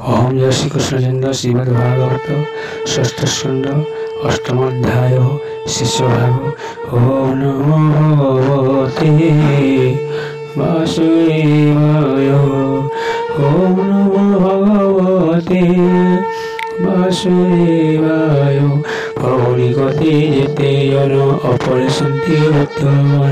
ओम जय श्री कृष्णचंद्र श्रीमद्भागवत षष्ठ स्कंद अष्टमोध्याय शिष्यभाग। ओम नमो भगवते वासुदेवाय। ओम नमो भगवते वासुदेवाय। पौरिकते जेते जन अपरे सन्ति भक्तगण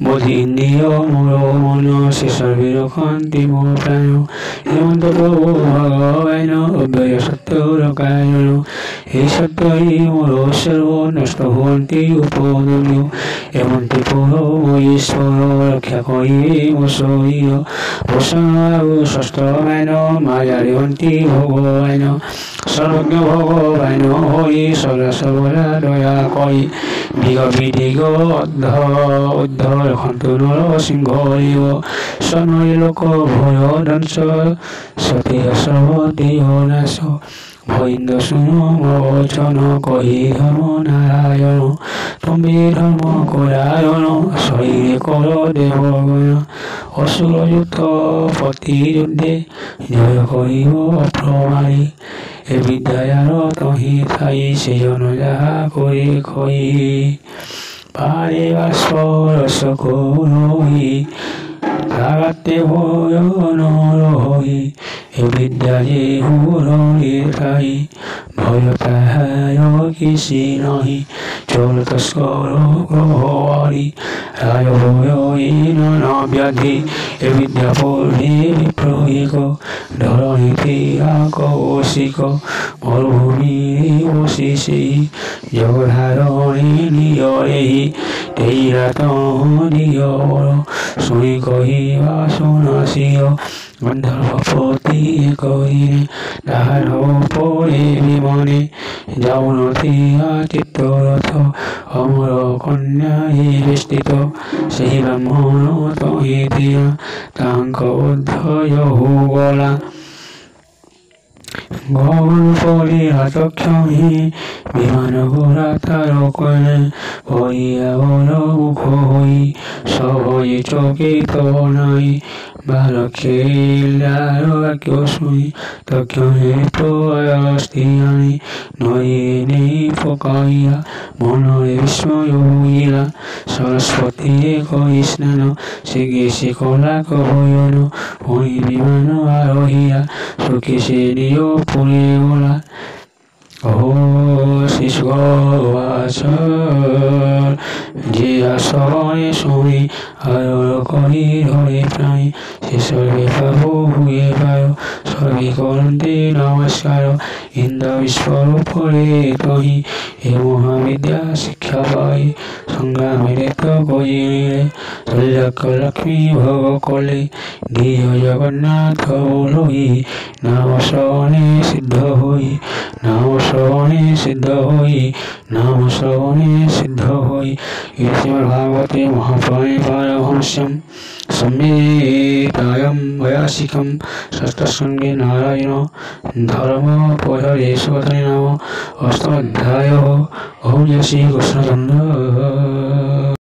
मोदि इंद्रिय मोर मन से सर्वे रखन्ति मो प्राण। हेमंत प्रभु भगवान अव्यय सत्यकायन हे सत्य हि मोर सर्व नष्ट भवन्ति उपद्रव्य। हेमंत प्रभु महेश्वर रक्षा करिवे मो शरीर भूषण षष्ठवान माया रेवन्ति भगवान। सर्वज्ञ भगवान हरि सदा सर्वदा दया करि दिग विदिग उद्धर खन्तु नर सिंह सनय लोक भय दंश सती सर्वदेह नाश। भइन्द सुन वचन कहि धर्म नारायण तुम्बे धर्म करायण शरीरे कर देवगण। असुर युद्ध पति युद्धे जय करिब अप्रमारी ए विद्यार तहि थाई से जन जहा करे खई। पारे बाष्प रस रही रागाते भय न रही ए विद्या जे हुरे ठाई भय ताहार किसी नहीं। चोर तस्कर ग्रहवारी राय भय न व्याधि ए विद्या पढ़े विप्रयोग धरणी कौशिक मरुभूमि बसी से जगधारणी नियरे तेरात निय शुणी कहिबा सुनासिय गंधर्वपति कहिने ताहार परे विमने जाउनथिया चित्तरथ अमर कन्या स्थित ସେହି ବ୍ରାହ୍ମଣ ତହିଁ ଦିଆ ତାଙ୍କ ଉଦ୍ଧୟ ହୋଗଲା। ଗଗନ ପରି ହାତକ୍ଷମୀ ବିମାନ ଗୋରା ତାର କନେ ଭଇଆବର ମୁଖ ହୋଇ ସହଜେ ଚକିତ ନାହିଁ। ବାର ଖେଳାର ବାକ୍ୟ ଶୁଣି ତକ୍ଷଣେ ପ୍ରୟାସ୍ତି ଆଣି ନଈରେ ନେଇ ପକାଇଲା ମନରେ ବିସ୍ମୟ ହୋଇଲା। ସରସ୍ୱତୀରେ କହି ସ୍ନାନ ସେ କଲା କହୟନ ପୁଣି ବିମାନ ଆରୋହିଲା ସୁଖୀ ସେ ନିଜ ପୁରୀ ଗଲା। ଓ ଶିଶୁବାସ যে আসনে শুনি আরর করি ধরে প্রাণী সে সর্বে পাব হুয়ে পায় সর্বে করন্তে নমস্কার। ইন্দ্র বিশ্বর পরে তহি এ মহাবিদ্যা শিক্ষা পাই সংগ্রামের তো কজিলে লক্ষ লক্ষ্মী ভোগ কলে নিজ জগন্নাথ বলহি নাম শ্রবণে সিদ্ধ হই নাম শ্রবণে সিদ্ধ হই নাম শ্রবণে সিদ্ধ হই। श्रीमद्भागवते महापुराणे पारमहंस्यं संहितायां वैयासिकं षष्ठस्कन्धे नारायण धर्मोपदेशोत्तरे नाम अष्टमोऽध्यायः। ओम जय श्री कृष्णचन्द्र।